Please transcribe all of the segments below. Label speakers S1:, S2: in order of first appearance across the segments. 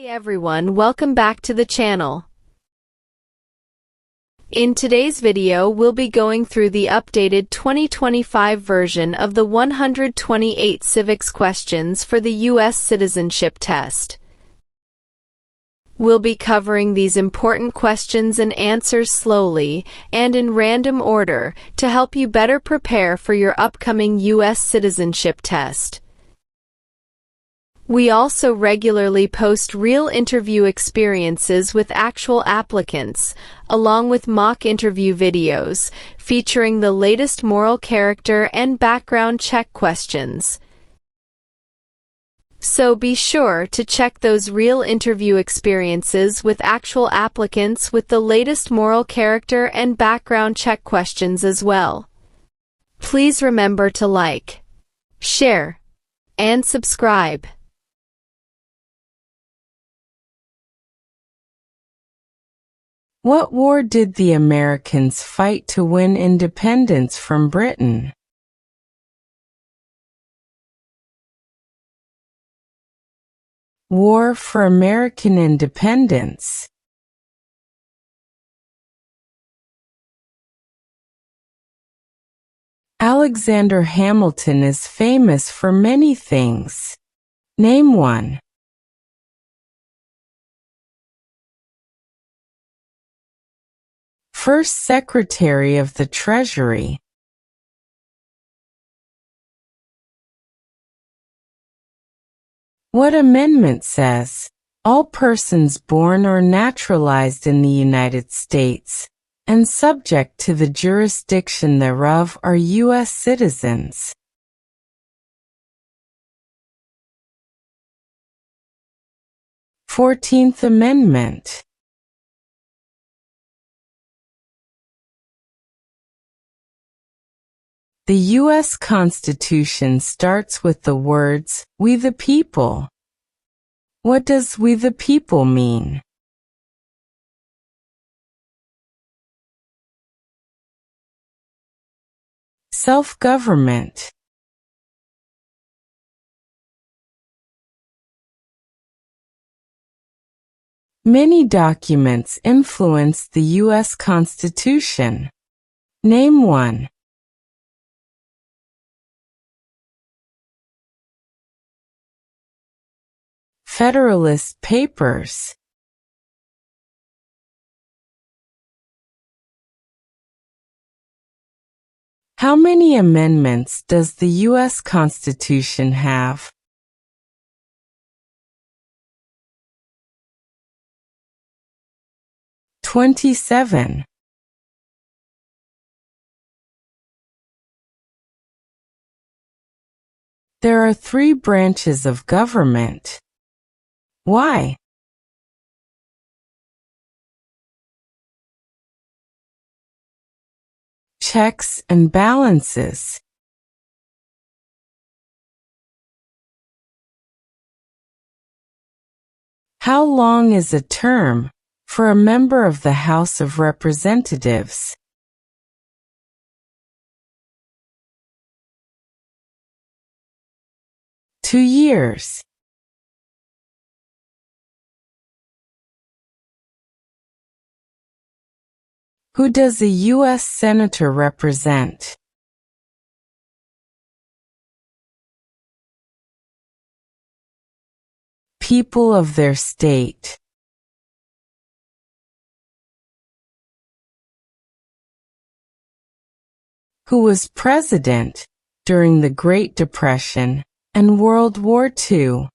S1: Hey everyone, welcome back to the channel. In today's video, we'll be going through the updated 2025 version of the 128 civics questions for the U.S. Citizenship Test. We'll be covering these important questions and answers slowly and in random order to help you better prepare for your upcoming U.S. Citizenship Test. We also regularly post real interview experiences with actual applicants, along with mock interview videos featuring the latest moral character and background check questions. So be sure to check those real interview experiences with actual applicants with the latest moral character and background check questions as well. Please remember to like, share, and subscribe.
S2: What war did the Americans fight to win independence from Britain? War for American Independence. Alexander Hamilton is famous for many things. Name one. First Secretary of the Treasury. What amendment says, all persons born or naturalized in the United States, and subject to the jurisdiction thereof are U.S. citizens? 14th Amendment. The U.S. Constitution starts with the words, "We the people." What does "we the people" mean? Self-government. Many documents influence the U.S. Constitution. Name one. Federalist Papers. How many amendments does the U.S. Constitution have? 27. There are 3 branches of government. Why? Checks and balances. How long is a term for a member of the House of Representatives? 2 years. Who does a U.S. Senator represent? People of their state. Who was president during the Great Depression and World War II?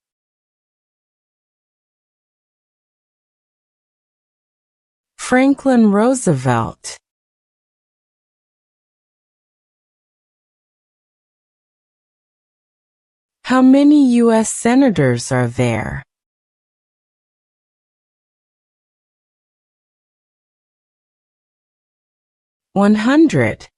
S2: Franklin Roosevelt. How many U.S. senators are there? 100.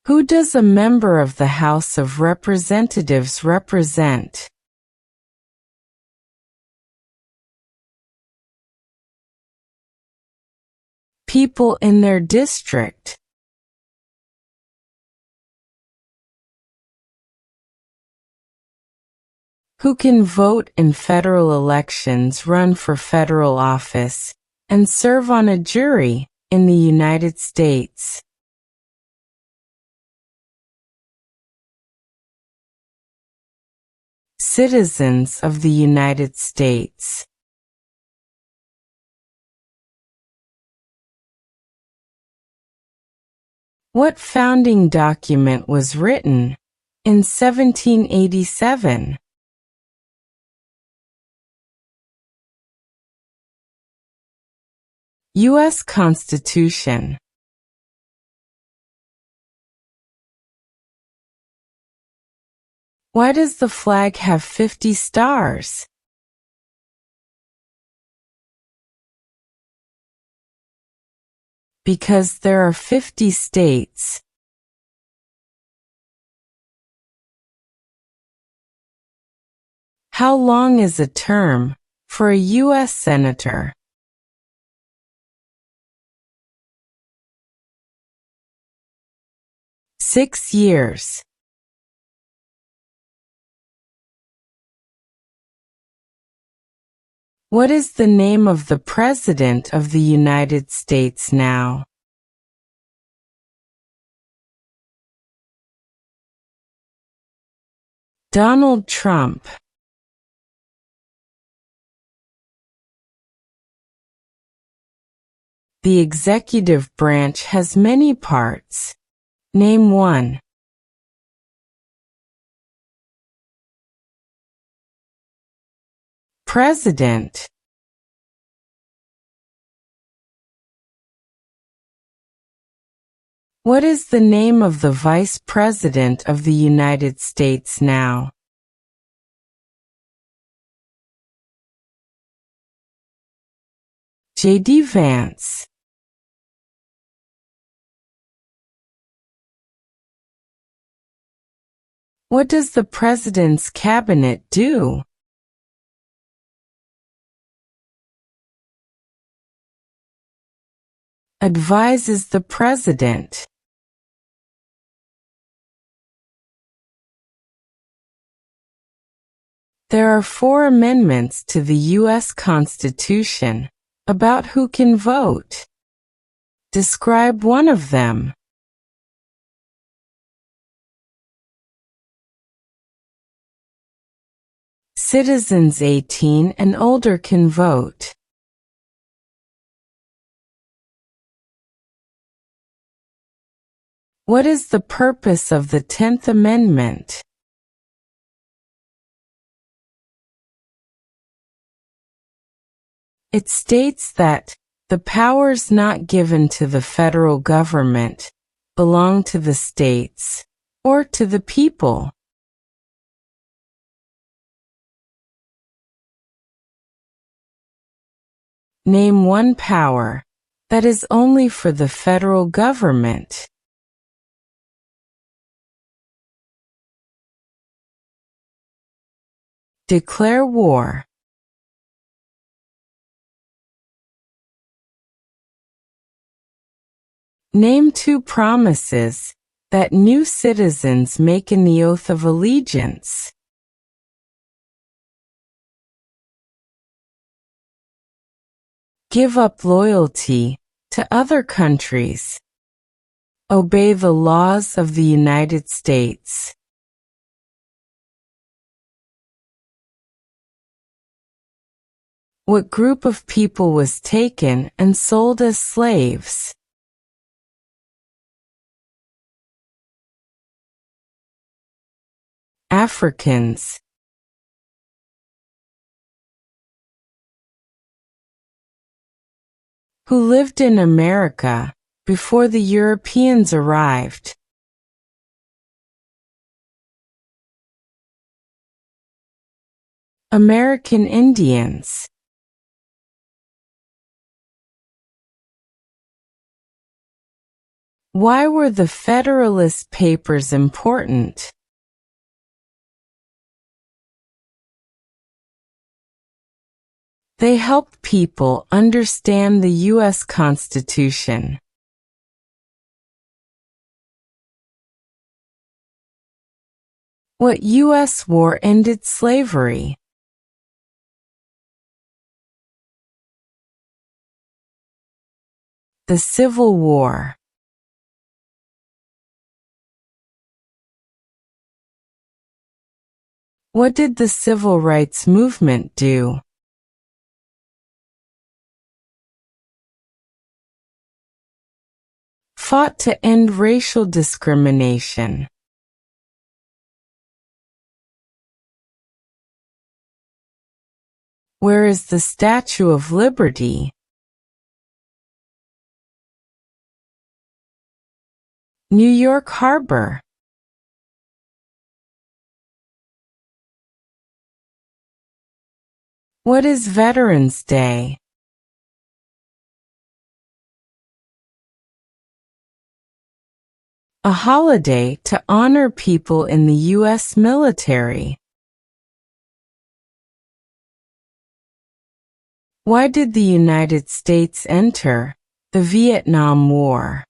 S2: Who does a member of the House of Representatives represent? People in their district. Who can vote in federal elections, run for federal office, and serve on a jury in the United States? Citizens of the United States. What founding document was written in 1787? U.S. Constitution. Why does the flag have 50 stars? Because there are 50 states. How long is a term for a U.S. Senator? 6 years. What is the name of the President of the United States now? Donald Trump. The executive branch has many parts. Name one. President. What is the name of the Vice President of the United States now? J.D. Vance. What does the President's Cabinet do? Advises the President. There are 4 amendments to the U.S. Constitution about who can vote. Describe one of them. Citizens 18 and older can vote. What is the purpose of the 10th Amendment? It states that the powers not given to the federal government belong to the states or to the people. Name one power that is only for the federal government. Declare war. Name 2 promises that new citizens make in the oath of allegiance. Give up loyalty to other countries. Obey the laws of the United States. What group of people was taken and sold as slaves? Africans. Who lived in America before the Europeans arrived? American Indians. Why were the Federalist Papers important? They helped people understand the U.S. Constitution. What U.S. war ended slavery? The Civil War. What did the Civil Rights Movement do? Fought to end racial discrimination. Where is the Statue of Liberty? New York Harbor. What is Veterans Day? A holiday to honor people in the U.S. military. Why did the United States enter the Vietnam War?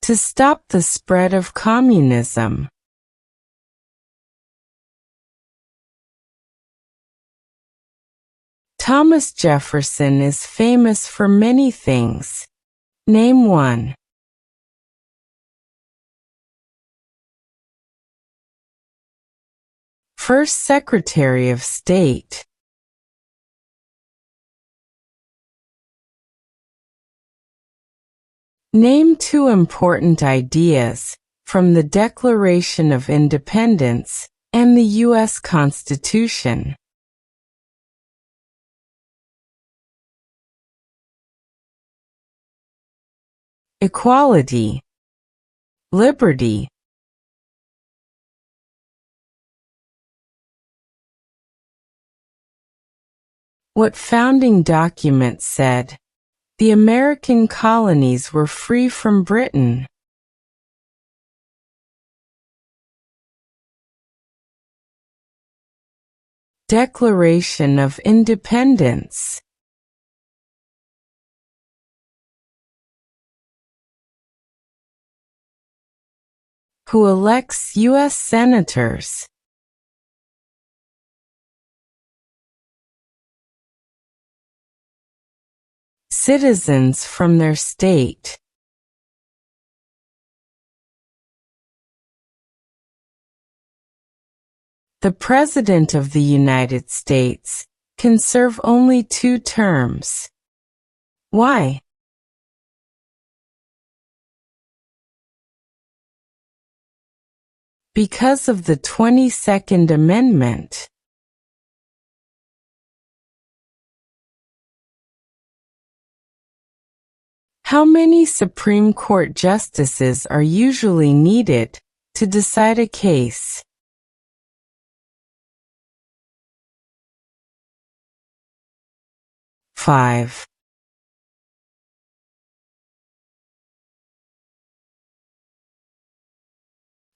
S2: To stop the spread of communism. Thomas Jefferson is famous for many things. Name one. First Secretary of State. Name two important ideas from the Declaration of Independence and the U.S. Constitution. Equality. Liberty. What founding document said the American colonies were free from Britain? Declaration of Independence. Who elects U.S. senators? Citizens from their state. The President of the United States can serve only 2 terms. Why? Because of the 22nd Amendment. How many Supreme Court justices are usually needed to decide a case? 5.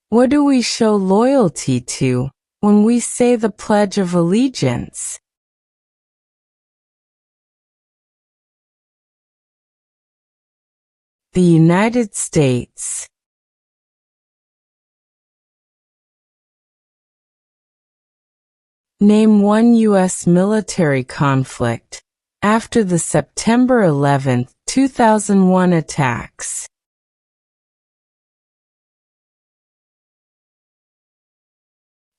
S2: What do we show loyalty to when we say the Pledge of Allegiance? The United States. Name one U.S. military conflict after the September 11, 2001 attacks.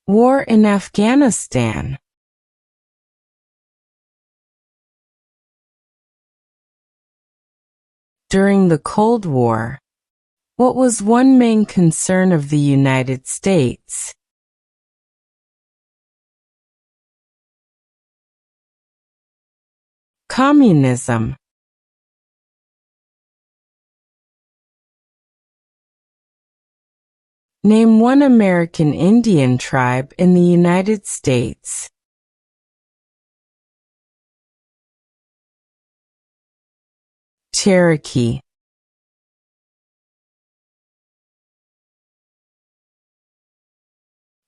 S2: War in Afghanistan. During the Cold War, what was one main concern of the United States? Communism. Name one American Indian tribe in the United States. Cherokee.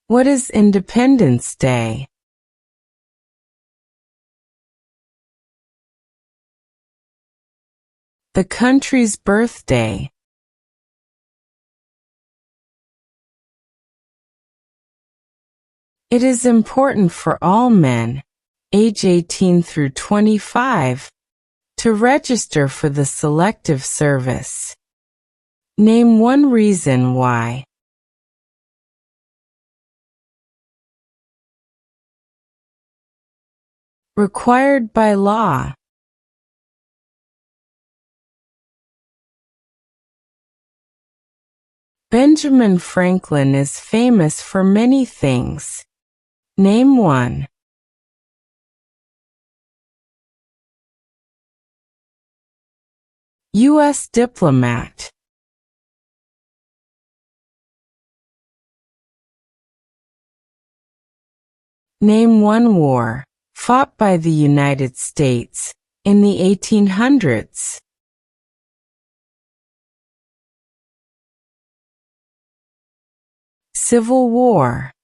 S2: What is Independence Day? The country's birthday. It is important for all men, age 18 through 25, to register for the Selective Service. Name one reason why. Required by law. Benjamin Franklin is famous for many things. Name one. U.S. diplomat. Name one war fought by the United States in the 1800s. Civil War.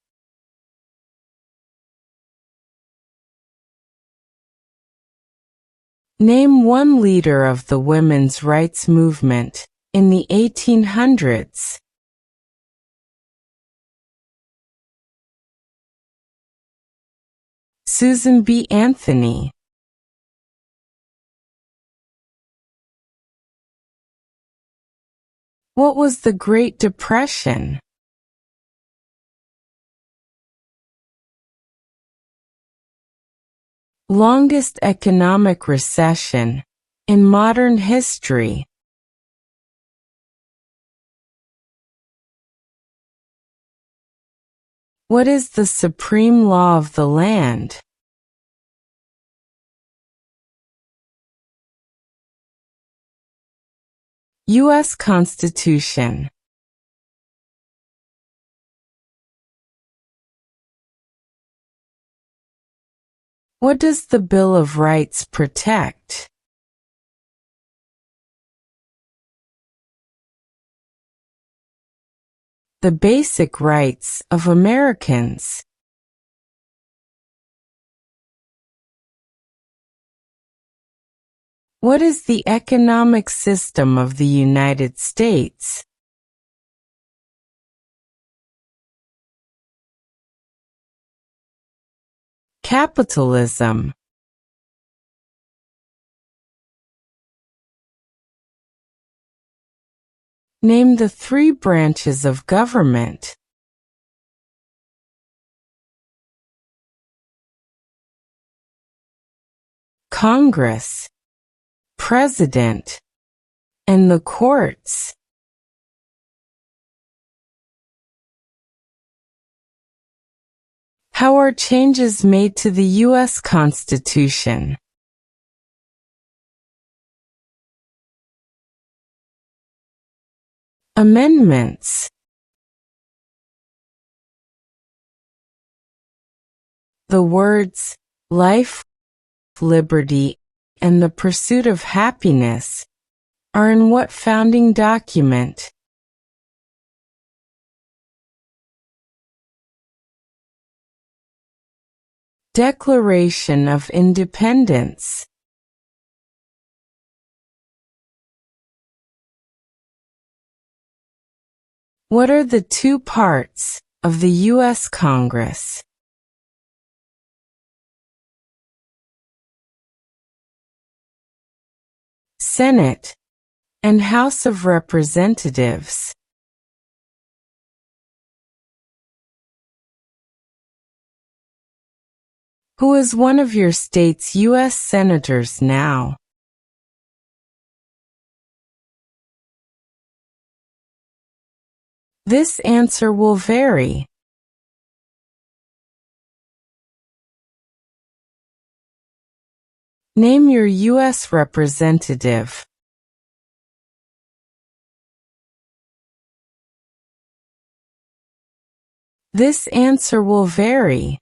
S2: Name one leader of the women's rights movement in the 1800s. Susan B. Anthony. What was the Great Depression? Longest economic recession in modern history. What is the supreme law of the land? U.S. Constitution. What does the Bill of Rights protect? The basic rights of Americans. What is the economic system of the United States? Capitalism. Name the three branches of government. Congress, President, and the courts. How are changes made to the U.S. Constitution? Amendments. The words, life, liberty, and the pursuit of happiness are in what founding document? Declaration of Independence. What are the two parts of the U.S. Congress? Senate and House of Representatives. Who is one of your state's U.S. senators now? This answer will vary. Name your U.S. representative. This answer will vary.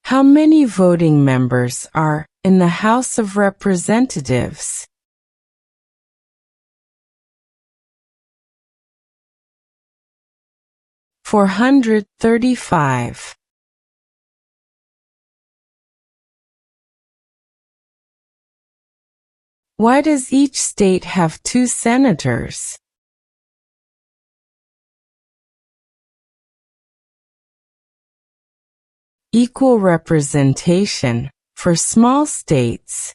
S2: How many voting members are in the House of Representatives? $435. Why does each state have two senators? Equal representation for small states.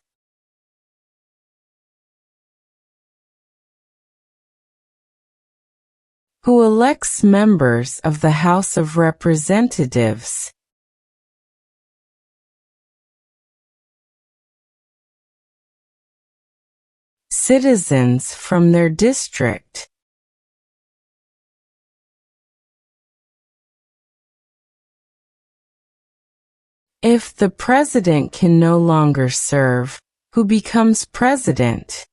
S2: Who elects members of the House of Representatives? Citizens from their district. If the president can no longer serve, who becomes president?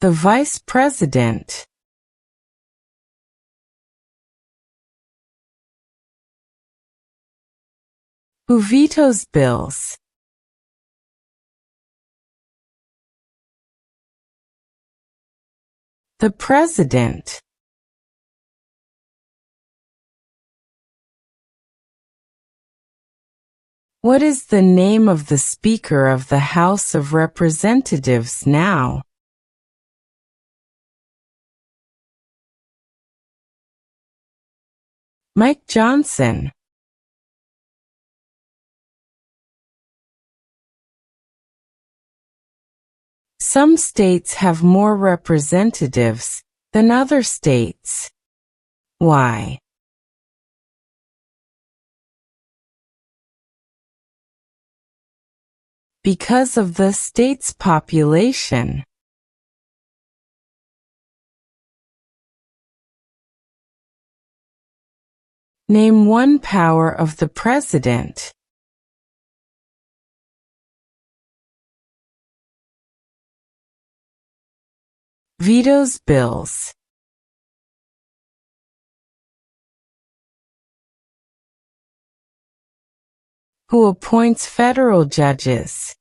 S2: The vice president. Who vetoes bills? The president. What is the name of the Speaker of the House of Representatives now? Mike Johnson. Some states have more representatives than other states. Why? Because of the state's population. Name one power of the president. Vetoes bills. Who appoints federal judges?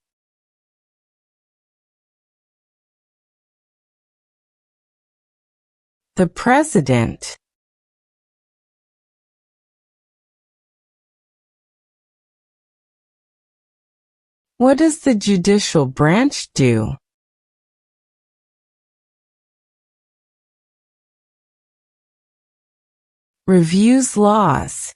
S2: The president. What does the judicial branch do? Reviews laws.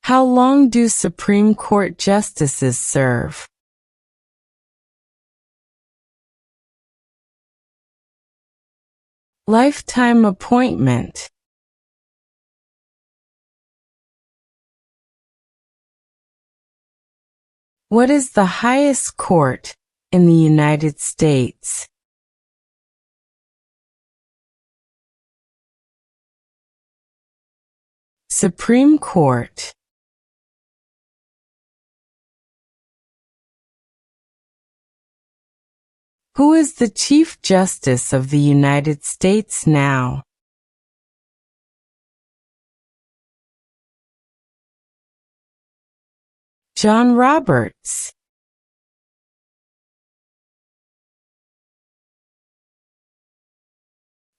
S2: How long do Supreme Court justices serve? Lifetime appointment. What is the highest court in the United States? Supreme Court. Who is the Chief Justice of the United States now? John Roberts.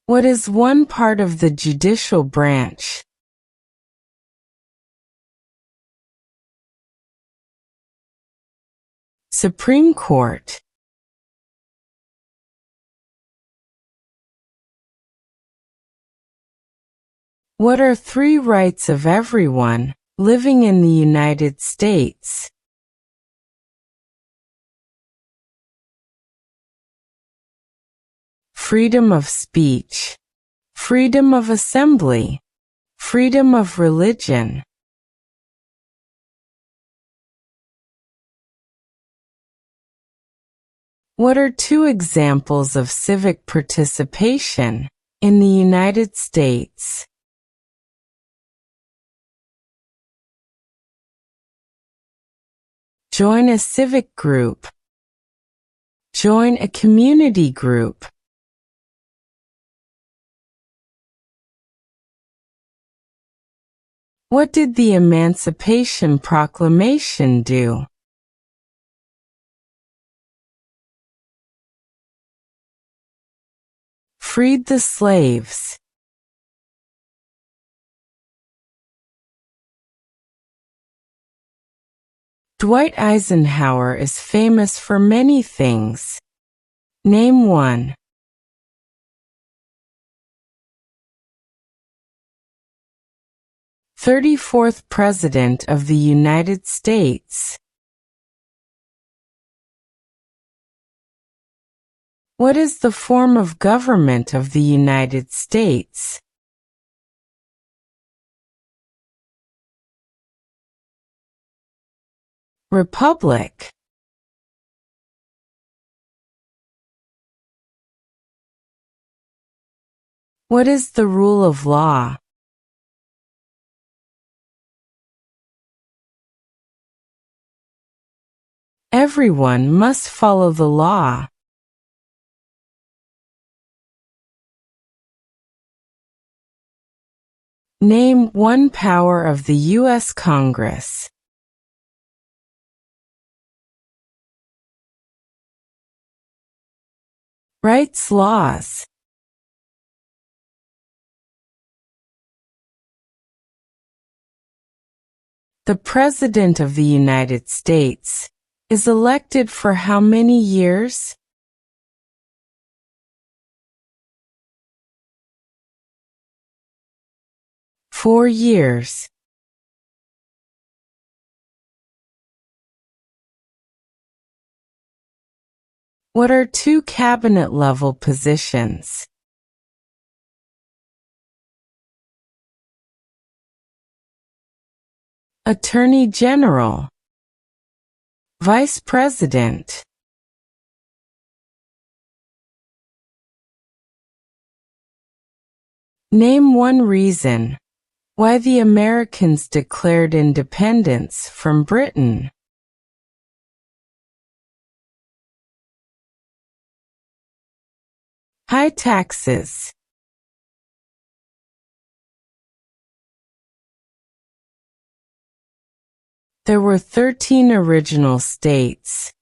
S2: What is one part of the judicial branch? Supreme Court. What are three rights of everyone living in the United States? Freedom of speech, freedom of assembly, freedom of religion. What are two examples of civic participation in the United States? Join a civic group. Join a community group. What did the Emancipation Proclamation do? Freed the slaves. Dwight Eisenhower is famous for many things. Name one. "34th President of the United States." What is the form of government of the United States? Republic. What is the rule of law? Everyone must follow the law. Name one power of the U.S. Congress. Writes laws. The President of the United States is elected for how many years? "4 years." What are two cabinet-level positions? Attorney General. Vice President. Name one reason why the Americans declared independence from Britain. High taxes. There were 13 original states.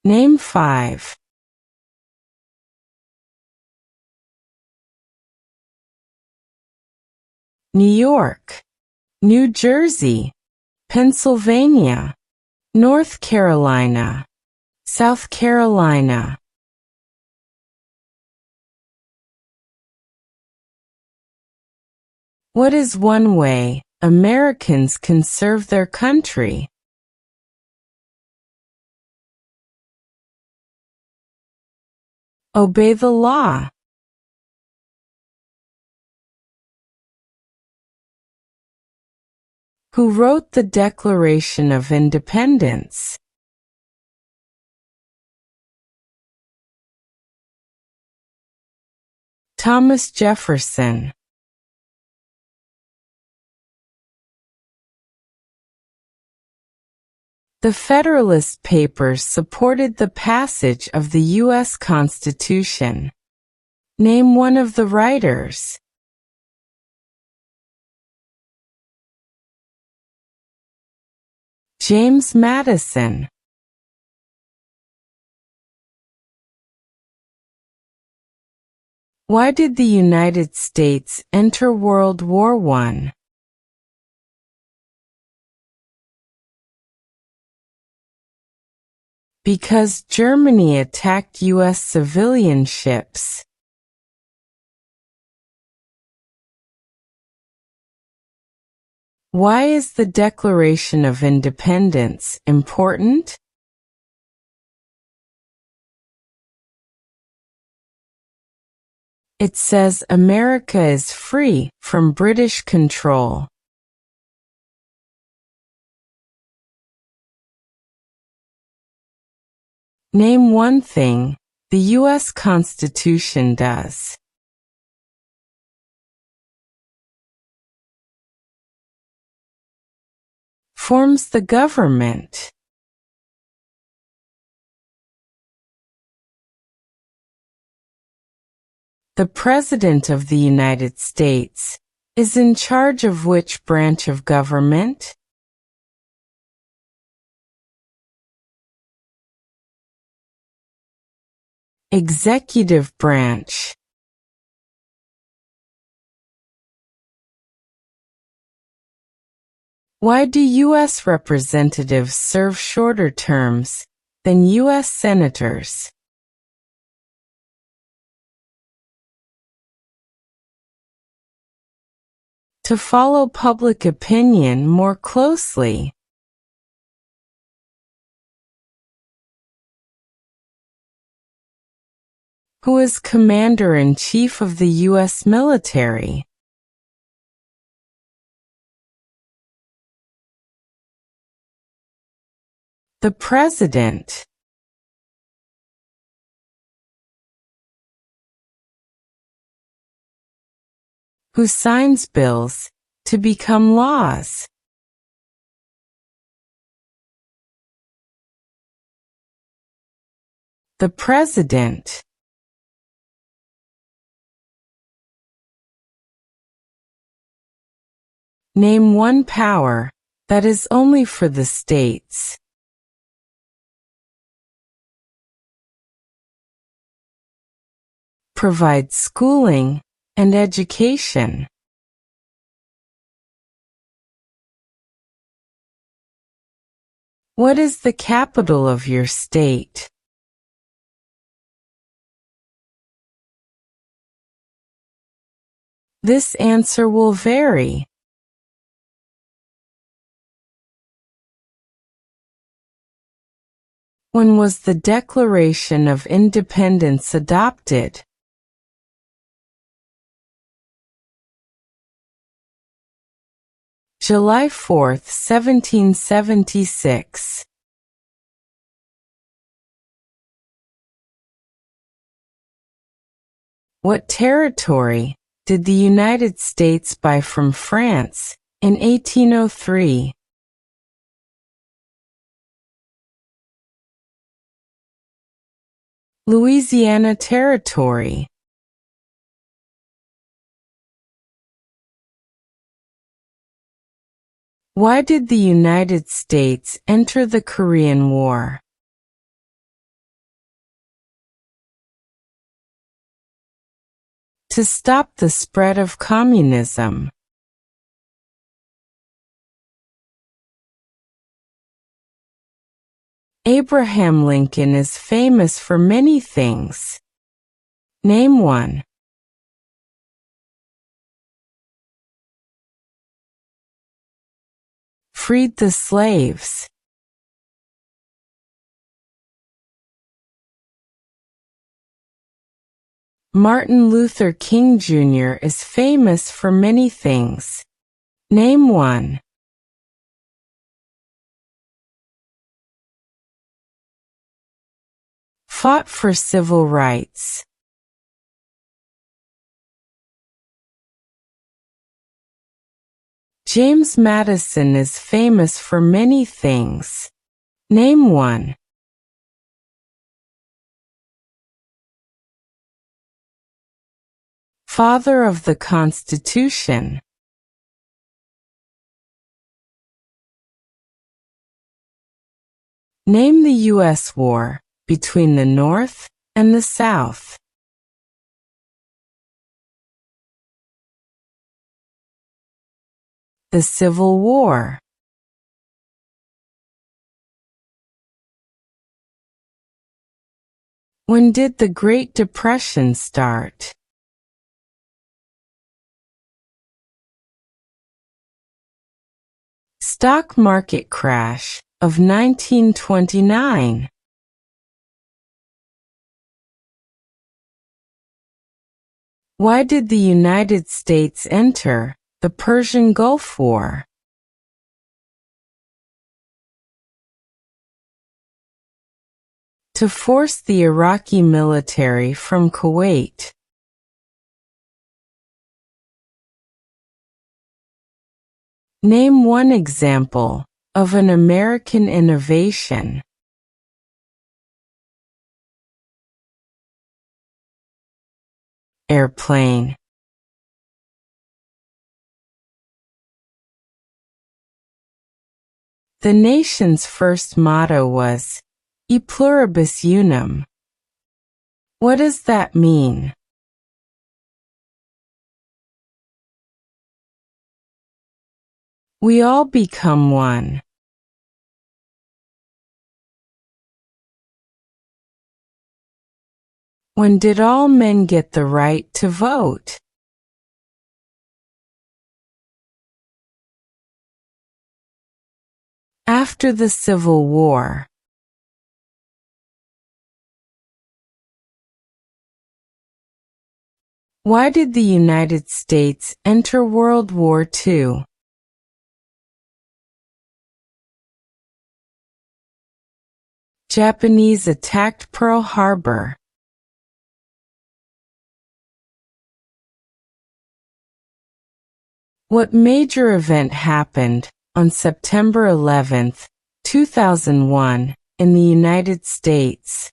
S2: Name 5. New York, New Jersey, Pennsylvania, North Carolina, South Carolina. What is one way Americans can serve their country? Obey the law. Who wrote the Declaration of Independence? Thomas Jefferson. The Federalist Papers supported the passage of the U.S. Constitution. Name one of the writers. James Madison. Why did the United States enter World War I? Because Germany attacked U.S. civilian ships. Why is the Declaration of Independence important? It says America is free from British control. Name one thing the U.S. Constitution does. Forms the government. The President of the United States is in charge of which branch of government? Executive branch. Why do U.S. representatives serve shorter terms than U.S. senators? To follow public opinion more closely. Who is Commander-in-Chief of the U.S. military? The President. Who signs bills to become laws? The President. Name one power that is only for the states. Provide schooling and education. What is the capital of your state? This answer will vary. When was the Declaration of Independence adopted? July 4, 1776. What territory did the United States buy from France in 1803? Louisiana Territory. Why did the United States enter the Korean War? To stop the spread of communism. Abraham Lincoln is famous for many things. Name one. Freed the slaves. Martin Luther King Jr. is famous for many things. Name one. Fought for civil rights. James Madison is famous for many things. Name one. Father of the Constitution. Name the U.S. war between the North and the South. The Civil War. When did the Great Depression start? Stock market crash of 1929. Why did the United States enter the Persian Gulf War? To force the Iraqi military from Kuwait. Name one example of an American innovation. Airplane. The nation's first motto was, E pluribus unum. What does that mean? We all become one. When did all men get the right to vote? After the Civil War. Why did the United States enter World War II? Japanese attacked Pearl Harbor. What major event happened on September 11, 2001, in the United States?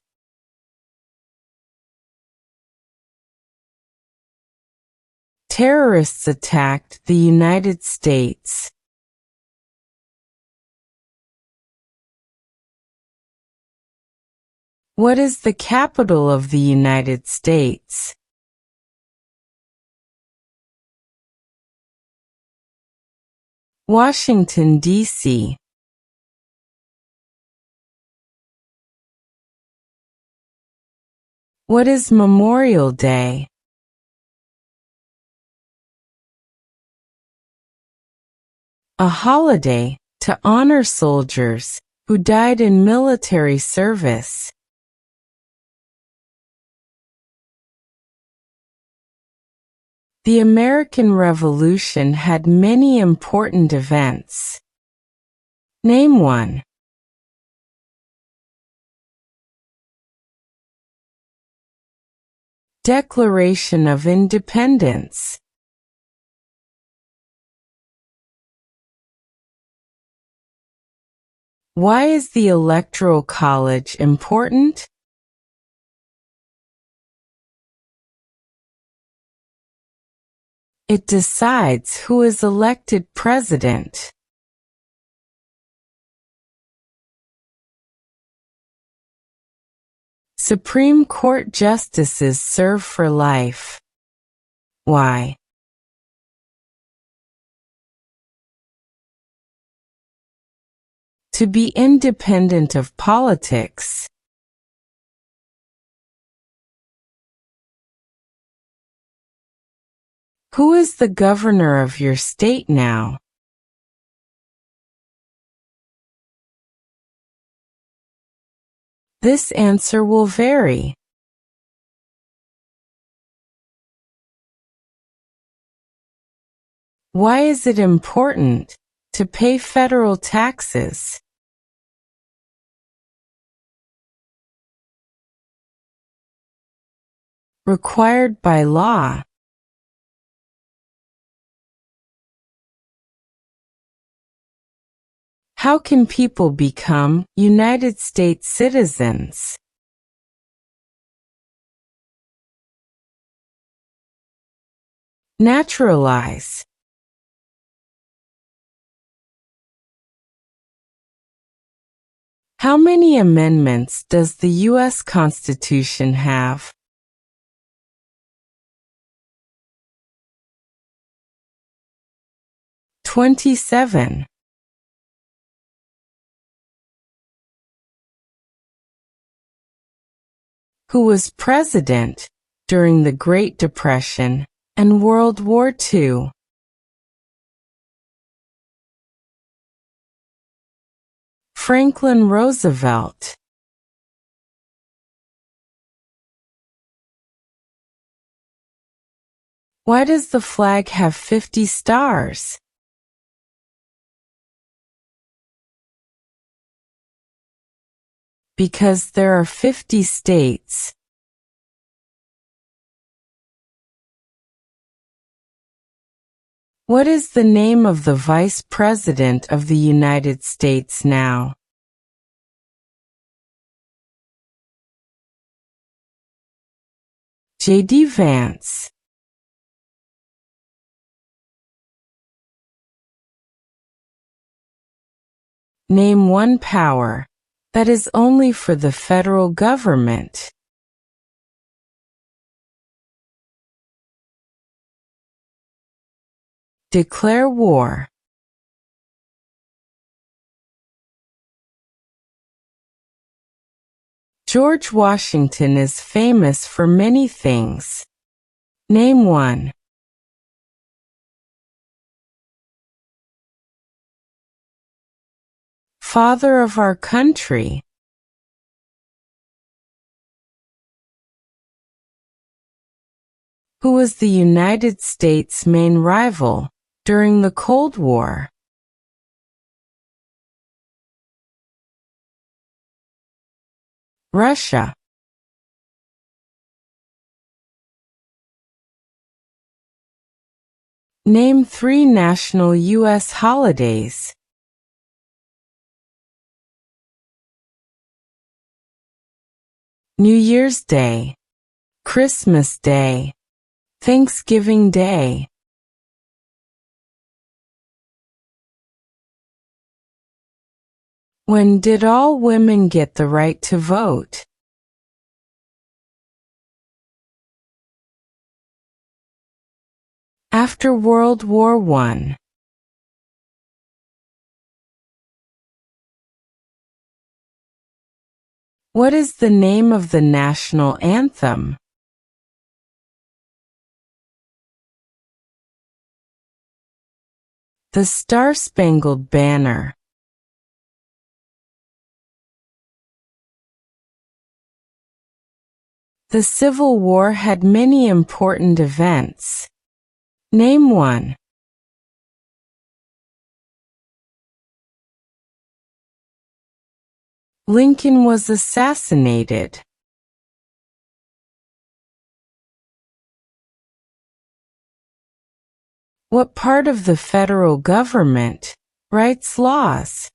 S2: Terrorists attacked the United States. What is the capital of the United States? Washington, D.C. What is Memorial Day? A holiday to honor soldiers who died in military service. The American Revolution had many important events. Name one. Declaration of Independence. Why is the Electoral College important? It decides who is elected president. Supreme Court justices serve for life. Why? To be independent of politics. Who is the governor of your state now? This answer will vary. Why is it important to pay federal taxes? Required by law. How can people become United States citizens? Naturalize. How many amendments does the U.S. Constitution have? 27. Who was president during the Great Depression and World War II? Franklin Roosevelt. Why does the flag have 50 stars? Because there are 50 states. What is the name of the Vice President of the United States now? J.D. Vance. Name one power that is only for the federal government. Declare war. George Washington is famous for many things. Name one. Father of our country. Who was the United States' main rival during the Cold War? Russia. Name 3 national U.S. holidays. New Year's Day, Christmas Day, Thanksgiving Day. When did all women get the right to vote? After World War I. What is the name of the national anthem? The Star-Spangled Banner. The Civil War had many important events. Name one. Lincoln was assassinated. What part of the federal government writes laws?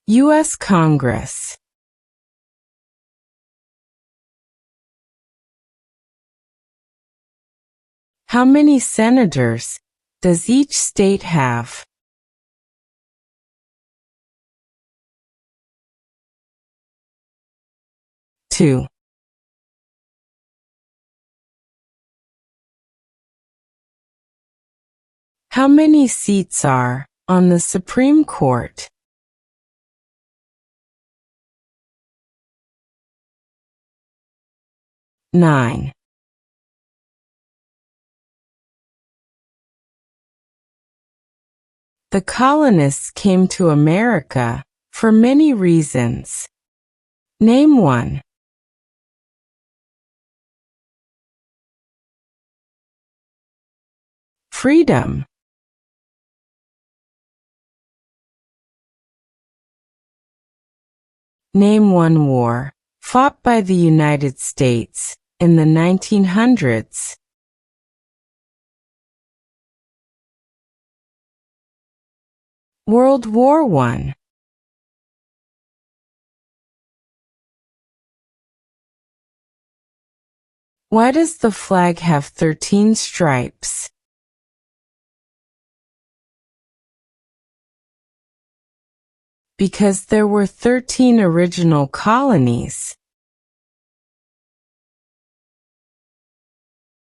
S2: U.S. Congress. How many senators does each state have? 2. How many seats are on the Supreme Court? 9. The colonists came to America for many reasons. Name one. Freedom. Name one war fought by the United States in the 1900s. World War I. Why does the flag have 13 stripes? Because there were 13 original colonies.